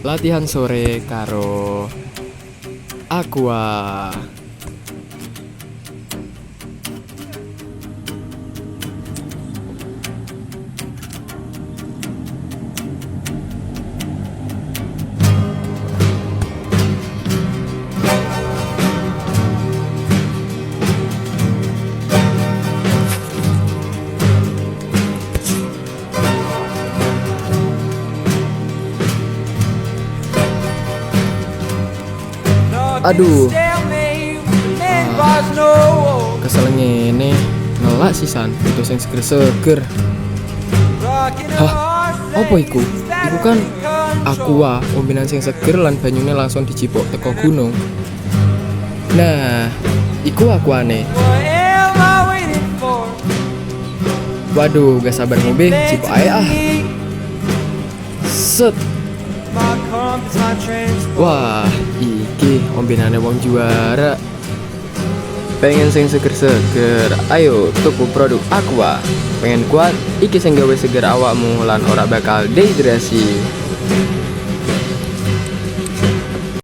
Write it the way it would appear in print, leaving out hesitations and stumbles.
latihan sore karo Aqua. Aduh, kesel ngene ngelak sisan itu sing seger-seger. Hah, apa iku? Iku kan Aqua, ombenan sing seger lan banyune langsung dicipok teko gunung. Nah, iku Aquane. Waduh, gak sabar ngombe, cipok ae ah. Set. Wah, iki ombenane wong juara. Pengen sing seger-seger, ayo tuku produk Aqua. Pengen kuat, iki sing gawe seger awakmu lan ora bakal dehidrasi.